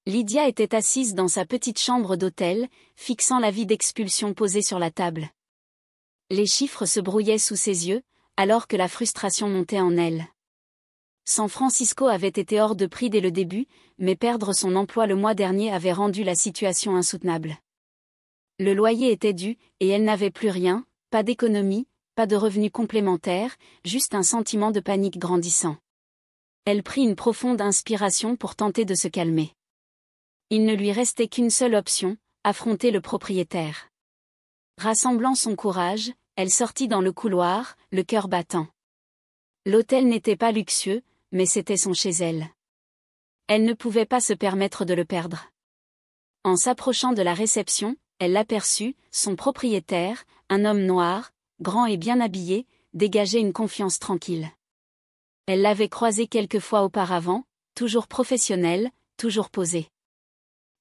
Lydia était assise dans sa petite chambre d'hôtel, fixant l'avis d'expulsion posé sur la table. Les chiffres se brouillaient sous ses yeux, alors que la frustration montait en elle. San Francisco avait été hors de prix dès le début, mais perdre son emploi le mois dernier avait rendu la situation insoutenable. Le loyer était dû, et elle n'avait plus rien, pas d'économie, pas de revenus complémentaires, juste un sentiment de panique grandissant. Elle prit une profonde inspiration pour tenter de se calmer. Il ne lui restait qu'une seule option, affronter le propriétaire. Rassemblant son courage, elle sortit dans le couloir, le cœur battant. L'hôtel n'était pas luxueux, mais c'était son chez-elle. Elle ne pouvait pas se permettre de le perdre. En s'approchant de la réception, elle l'aperçut, son propriétaire, un homme noir, grand et bien habillé, dégageait une confiance tranquille. Elle l'avait croisé quelques fois auparavant, toujours professionnel, toujours posé.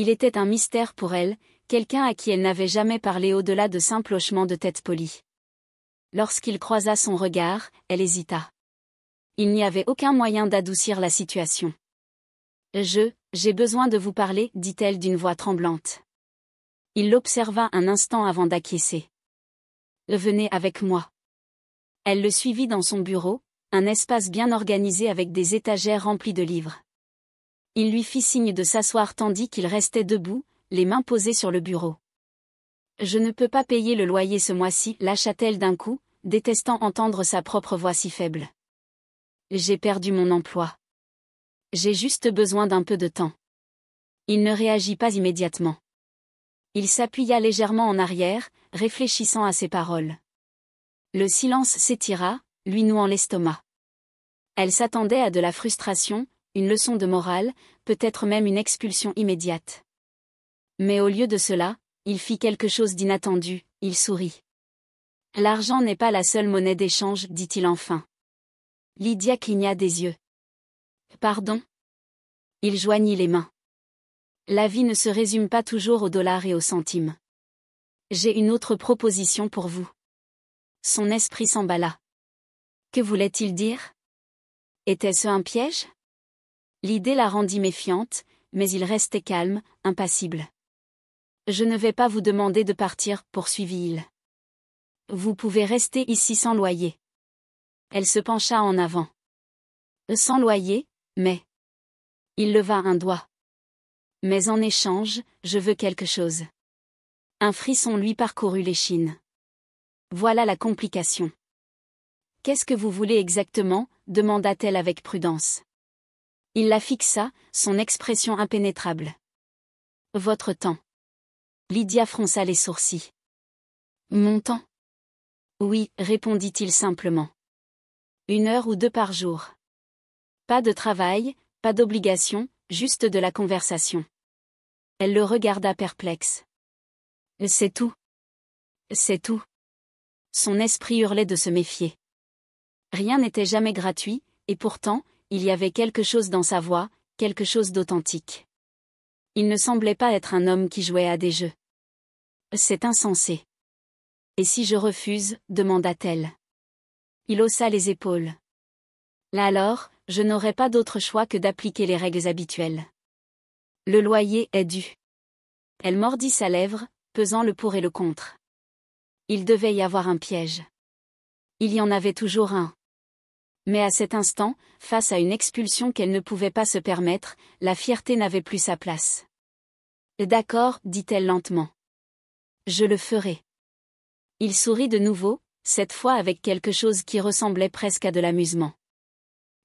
Il était un mystère pour elle, quelqu'un à qui elle n'avait jamais parlé au-delà de simples hochements de tête polis. Lorsqu'il croisa son regard, elle hésita. Il n'y avait aucun moyen d'adoucir la situation. J'ai besoin de vous parler, dit-elle d'une voix tremblante. Il l'observa un instant avant d'acquiescer. Venez avec moi. Elle le suivit dans son bureau, un espace bien organisé avec des étagères remplies de livres. Il lui fit signe de s'asseoir tandis qu'il restait debout, les mains posées sur le bureau. Je ne peux pas payer le loyer ce mois-ci, lâcha-t-elle d'un coup, détestant entendre sa propre voix si faible. J'ai perdu mon emploi. J'ai juste besoin d'un peu de temps. Il ne réagit pas immédiatement. Il s'appuya légèrement en arrière, réfléchissant à ses paroles. Le silence s'étira, lui nouant l'estomac. Elle s'attendait à de la frustration, une leçon de morale, peut-être même une expulsion immédiate. Mais au lieu de cela, il fit quelque chose d'inattendu, il sourit. L'argent n'est pas la seule monnaie d'échange, dit-il enfin. Lydia cligna des yeux. Pardon ? Il joignit les mains. La vie ne se résume pas toujours aux dollars et aux centimes. J'ai une autre proposition pour vous. Son esprit s'emballa. Que voulait-il dire ? Était-ce un piège ? L'idée la rendit méfiante, mais il restait calme, impassible. Je ne vais pas vous demander de partir, poursuivit-il. Vous pouvez rester ici sans loyer. Elle se pencha en avant. Sans loyer, mais... Il leva un doigt. Mais en échange, je veux quelque chose. Un frisson lui parcourut l'échine. Voilà la complication. Qu'est-ce que vous voulez exactement ? Demanda-t-elle avec prudence. Il la fixa, son expression impénétrable. Votre temps. Lydia fronça les sourcils. Mon temps ? Oui, répondit-il simplement. 1 heure ou 2 par jour. Pas de travail, pas d'obligation, juste de la conversation. Elle le regarda perplexe. C'est tout. C'est tout. Son esprit hurlait de se méfier. Rien n'était jamais gratuit, et pourtant, il y avait quelque chose dans sa voix, quelque chose d'authentique. Il ne semblait pas être un homme qui jouait à des jeux. C'est insensé. Et si je refuse ? Demanda-t-elle. Il haussa les épaules. Là alors, je n'aurai pas d'autre choix que d'appliquer les règles habituelles. Le loyer est dû. Elle mordit sa lèvre, pesant le pour et le contre. Il devait y avoir un piège. Il y en avait toujours un. Mais à cet instant, face à une expulsion qu'elle ne pouvait pas se permettre, la fierté n'avait plus sa place. D'accord, dit-elle lentement. Je le ferai. Il sourit de nouveau, cette fois avec quelque chose qui ressemblait presque à de l'amusement.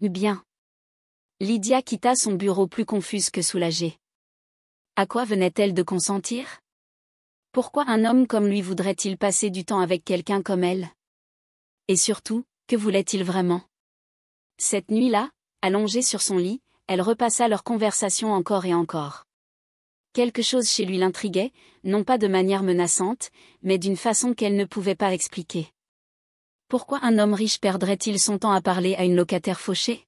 Bien. Lydia quitta son bureau plus confuse que soulagée. À quoi venait-elle de consentir ? Pourquoi un homme comme lui voudrait-il passer du temps avec quelqu'un comme elle ? Et surtout, que voulait-il vraiment ? Cette nuit-là, allongée sur son lit, elle repassa leur conversation encore et encore. Quelque chose chez lui l'intriguait, non pas de manière menaçante, mais d'une façon qu'elle ne pouvait pas expliquer. Pourquoi un homme riche perdrait-il son temps à parler à une locataire fauchée ?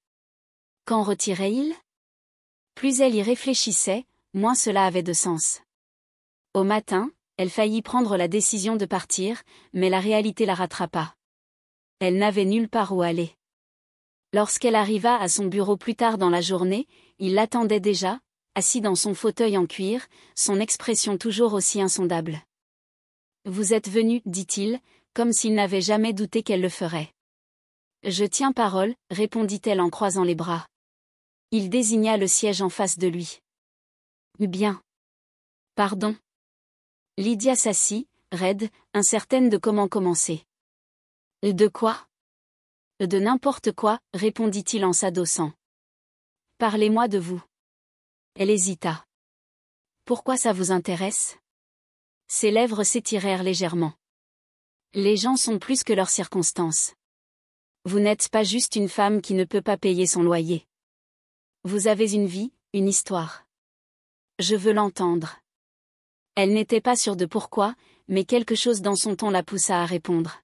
Qu'en retirait-il ? Plus elle y réfléchissait, moins cela avait de sens. Au matin, elle faillit prendre la décision de partir, mais la réalité la rattrapa. Elle n'avait nulle part où aller. Lorsqu'elle arriva à son bureau plus tard dans la journée, il l'attendait déjà, assis dans son fauteuil en cuir, son expression toujours aussi insondable. Vous êtes venu, dit-il, comme s'il n'avait jamais douté qu'elle le ferait. Je tiens parole, répondit-elle en croisant les bras. Il désigna le siège en face de lui. Bien. Pardon. Lydia s'assit, raide, incertaine de comment commencer. De quoi? De n'importe quoi, répondit-il en s'adossant. Parlez-moi de vous. Elle hésita. Pourquoi ça vous intéresse? Ses lèvres s'étirèrent légèrement. Les gens sont plus que leurs circonstances. Vous n'êtes pas juste une femme qui ne peut pas payer son loyer. Vous avez une vie, une histoire. Je veux l'entendre. Elle n'était pas sûre de pourquoi, mais quelque chose dans son ton la poussa à répondre.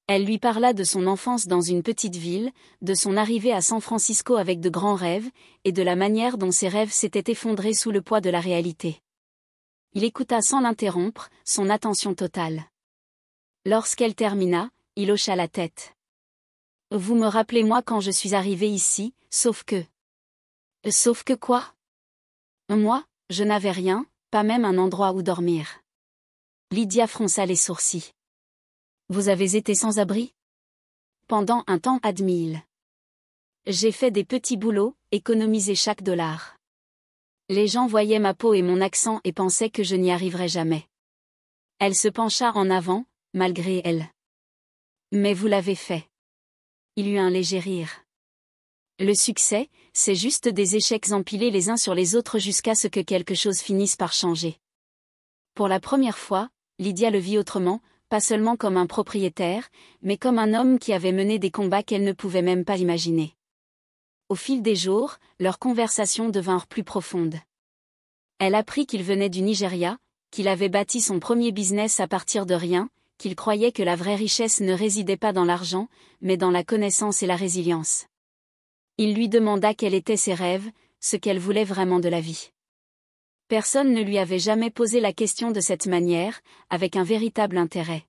Elle lui parla de son enfance dans une petite ville, de son arrivée à San Francisco avec de grands rêves, et de la manière dont ses rêves s'étaient effondrés sous le poids de la réalité. Il écouta sans l'interrompre, son attention totale. Lorsqu'elle termina, il hocha la tête. Vous me rappelez moi quand je suis arrivé ici, sauf que... Sauf que quoi? Moi, je n'avais rien, pas même un endroit où dormir. Lydia fronça les sourcils. Vous avez été sans abri? Pendant un temps, admit-il. J'ai fait des petits boulots, économisé chaque dollar. Les gens voyaient ma peau et mon accent et pensaient que je n'y arriverais jamais. Elle se pencha en avant, malgré elle. Mais vous l'avez fait. Il eut un léger rire. Le succès, c'est juste des échecs empilés les uns sur les autres jusqu'à ce que quelque chose finisse par changer. Pour la première fois, Lydia le vit autrement, pas seulement comme un propriétaire, mais comme un homme qui avait mené des combats qu'elle ne pouvait même pas imaginer. Au fil des jours, leurs conversations devinrent plus profondes. Elle apprit qu'il venait du Nigeria, qu'il avait bâti son premier business à partir de rien, qu'il croyait que la vraie richesse ne résidait pas dans l'argent, mais dans la connaissance et la résilience. Il lui demanda quels étaient ses rêves, ce qu'elle voulait vraiment de la vie. Personne ne lui avait jamais posé la question de cette manière, avec un véritable intérêt.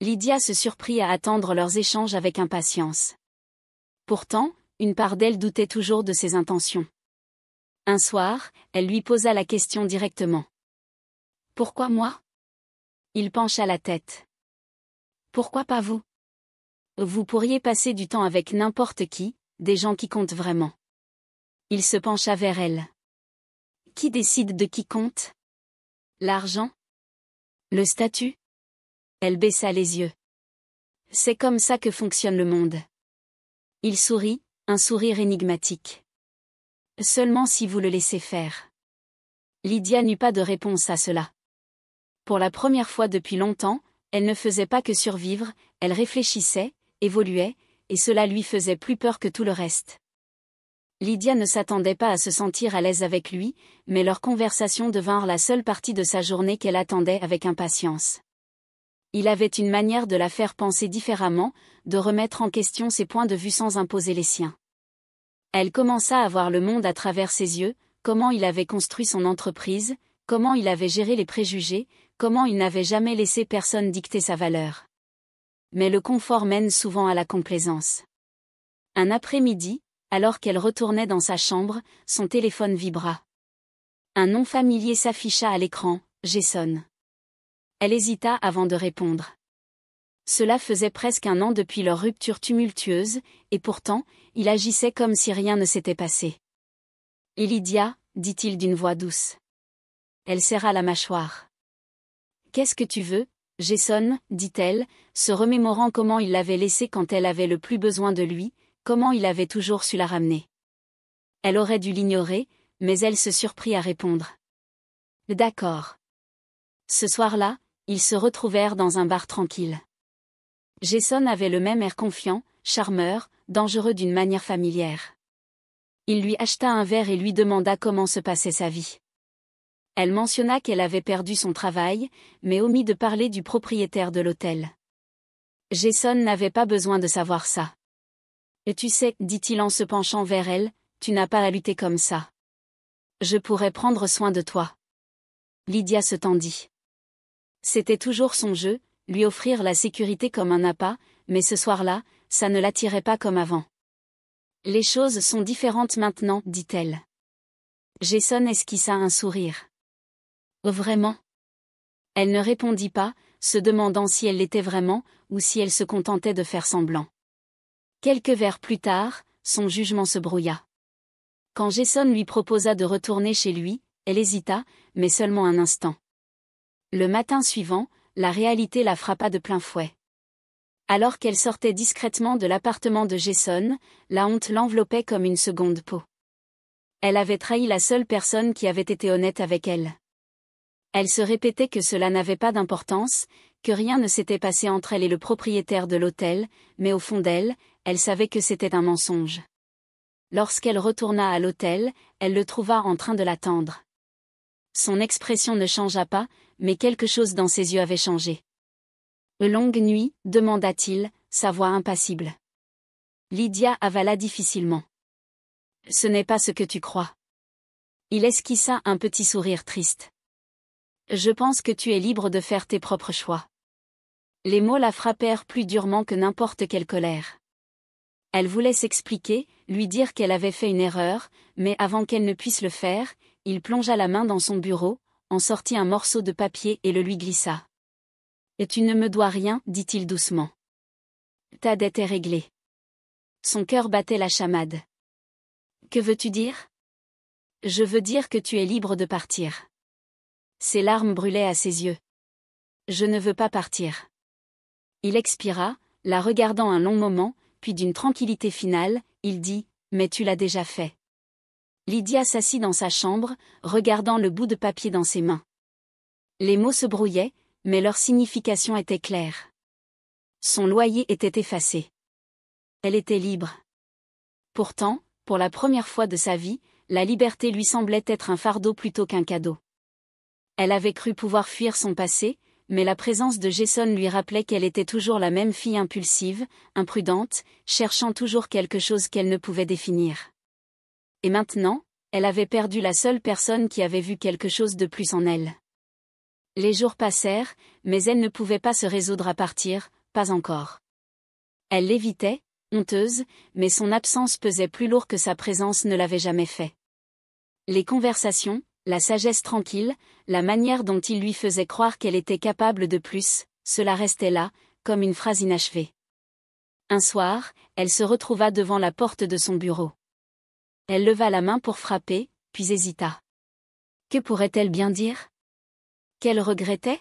Lydia se surprit à attendre leurs échanges avec impatience. Pourtant, une part d'elle doutait toujours de ses intentions. Un soir, elle lui posa la question directement. « Pourquoi moi ?» Il pencha la tête. « Pourquoi pas vous ? Vous pourriez passer du temps avec n'importe qui, des gens qui comptent vraiment. » Il se pencha vers elle. « Qui décide de qui compte ? L'argent ? Le statut ? » Elle baissa les yeux. « C'est comme ça que fonctionne le monde. » Il sourit, un sourire énigmatique. « Seulement si vous le laissez faire. » Lydia n'eut pas de réponse à cela. Pour la première fois depuis longtemps, elle ne faisait pas que survivre, elle réfléchissait, évoluait, et cela lui faisait plus peur que tout le reste. Lydia ne s'attendait pas à se sentir à l'aise avec lui, mais leurs conversations devinrent la seule partie de sa journée qu'elle attendait avec impatience. Il avait une manière de la faire penser différemment, de remettre en question ses points de vue sans imposer les siens. Elle commença à voir le monde à travers ses yeux, comment il avait construit son entreprise, comment il avait géré les préjugés, comment il n'avait jamais laissé personne dicter sa valeur. Mais le confort mène souvent à la complaisance. Un après-midi, alors qu'elle retournait dans sa chambre, son téléphone vibra. Un nom familier s'afficha à l'écran, Jason. Elle hésita avant de répondre. Cela faisait presque un an depuis leur rupture tumultueuse, et pourtant, il agissait comme si rien ne s'était passé. « Et Lydia » dit-il d'une voix douce. Elle serra la mâchoire. « Qu'est-ce que tu veux, Jason » dit-elle, se remémorant comment il l'avait laissée quand elle avait le plus besoin de lui, comment il avait toujours su la ramener. Elle aurait dû l'ignorer, mais elle se surprit à répondre. « D'accord. » Ce soir-là, ils se retrouvèrent dans un bar tranquille. Jason avait le même air confiant, charmeur, dangereux d'une manière familière. Il lui acheta un verre et lui demanda comment se passait sa vie. Elle mentionna qu'elle avait perdu son travail, mais omit de parler du propriétaire de l'hôtel. Jason n'avait pas besoin de savoir ça. « Et tu sais, dit-il en se penchant vers elle, tu n'as pas à lutter comme ça. Je pourrais prendre soin de toi. » Lydia se tendit. C'était toujours son jeu, lui offrir la sécurité comme un appât, mais ce soir-là, ça ne l'attirait pas comme avant. « Les choses sont différentes maintenant, dit-elle. Jason esquissa un sourire. Oh, vraiment? Elle ne répondit pas, se demandant si elle l'était vraiment, ou si elle se contentait de faire semblant. Quelques vers plus tard, son jugement se brouilla. Quand Jason lui proposa de retourner chez lui, elle hésita, mais seulement un instant. Le matin suivant, la réalité la frappa de plein fouet. Alors qu'elle sortait discrètement de l'appartement de Jason, la honte l'enveloppait comme une seconde peau. Elle avait trahi la seule personne qui avait été honnête avec elle. Elle se répétait que cela n'avait pas d'importance, que rien ne s'était passé entre elle et le propriétaire de l'hôtel, mais au fond d'elle, elle savait que c'était un mensonge. Lorsqu'elle retourna à l'hôtel, elle le trouva en train de l'attendre. Son expression ne changea pas, mais quelque chose dans ses yeux avait changé. « Longue nuit ?» demanda-t-il, sa voix impassible. Lydia avala difficilement. « Ce n'est pas ce que tu crois. » Il esquissa un petit sourire triste. « Je pense que tu es libre de faire tes propres choix. » Les mots la frappèrent plus durement que n'importe quelle colère. Elle voulait s'expliquer, lui dire qu'elle avait fait une erreur, mais avant qu'elle ne puisse le faire, il plongea la main dans son bureau, en sortit un morceau de papier et le lui glissa. « Et tu ne me dois rien, dit-il doucement. Ta dette est réglée. » Son cœur battait la chamade. « Que veux-tu dire ? » Je veux dire que tu es libre de partir. Ses larmes brûlaient à ses yeux. Je ne veux pas partir. Il expira, la regardant un long moment, puis d'une tranquillité finale, il dit, mais tu l'as déjà fait. Lydia s'assit dans sa chambre, regardant le bout de papier dans ses mains. Les mots se brouillaient, mais leur signification était claire. Son loyer était effacé. Elle était libre. Pourtant, pour la première fois de sa vie, la liberté lui semblait être un fardeau plutôt qu'un cadeau. Elle avait cru pouvoir fuir son passé, mais la présence de Jason lui rappelait qu'elle était toujours la même fille impulsive, imprudente, cherchant toujours quelque chose qu'elle ne pouvait définir. Et maintenant, elle avait perdu la seule personne qui avait vu quelque chose de plus en elle. Les jours passèrent, mais elle ne pouvait pas se résoudre à partir, pas encore. Elle l'évitait, honteuse, mais son absence pesait plus lourd que sa présence ne l'avait jamais fait. Les conversations, la sagesse tranquille, la manière dont il lui faisait croire qu'elle était capable de plus, cela restait là, comme une phrase inachevée. Un soir, elle se retrouva devant la porte de son bureau. Elle leva la main pour frapper, puis hésita. Que pourrait-elle bien dire ? Qu'elle regrettait ?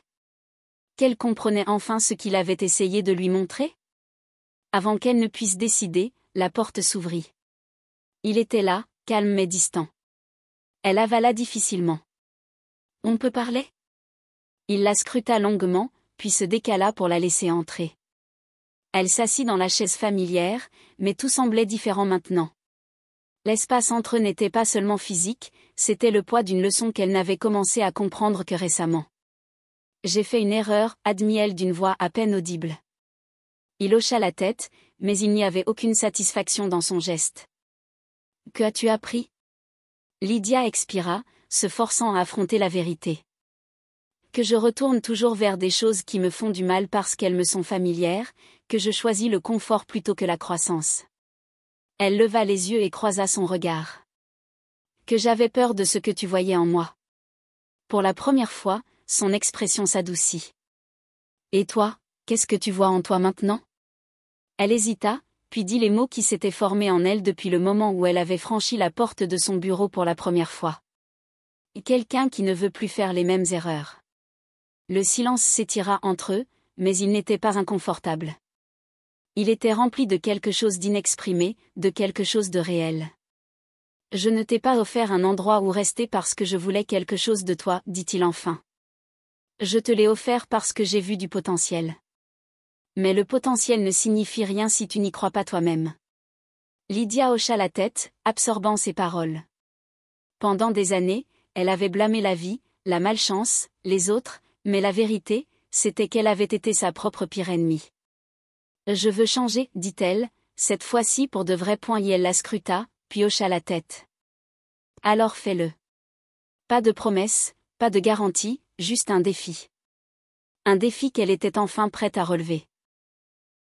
Qu'elle comprenait enfin ce qu'il avait essayé de lui montrer ? Avant qu'elle ne puisse décider, la porte s'ouvrit. Il était là, calme mais distant. Elle avala difficilement. « On peut parler ?» Il la scruta longuement, puis se décala pour la laisser entrer. Elle s'assit dans la chaise familière, mais tout semblait différent maintenant. L'espace entre eux n'était pas seulement physique, c'était le poids d'une leçon qu'elle n'avait commencé à comprendre que récemment. « J'ai fait une erreur », admit-elle d'une voix à peine audible. Il hocha la tête, mais il n'y avait aucune satisfaction dans son geste. « Que as-tu appris ?» Lydia expira, se forçant à affronter la vérité. « Que je retourne toujours vers des choses qui me font du mal parce qu'elles me sont familières, que je choisis le confort plutôt que la croissance. » Elle leva les yeux et croisa son regard. « Que j'avais peur de ce que tu voyais en moi. » Pour la première fois, son expression s'adoucit. « Et toi, qu'est-ce que tu vois en toi maintenant ?» Elle hésita, puis dit les mots qui s'étaient formés en elle depuis le moment où elle avait franchi la porte de son bureau pour la première fois. « Quelqu'un qui ne veut plus faire les mêmes erreurs. » Le silence s'étira entre eux, mais il n'était pas inconfortable. Il était rempli de quelque chose d'inexprimé, de quelque chose de réel. « Je ne t'ai pas offert un endroit où rester parce que je voulais quelque chose de toi, dit-il enfin. Je te l'ai offert parce que j'ai vu du potentiel. Mais le potentiel ne signifie rien si tu n'y crois pas toi-même. » Lydia hocha la tête, absorbant ses paroles. Pendant des années, elle avait blâmé la vie, la malchance, les autres, mais la vérité, c'était qu'elle avait été sa propre pire ennemie. « Je veux changer, dit-elle, cette fois-ci pour de vrais points et elle la scruta, puis hocha la tête. « Alors fais-le. » Pas de promesse, pas de garantie, juste un défi. Un défi qu'elle était enfin prête à relever.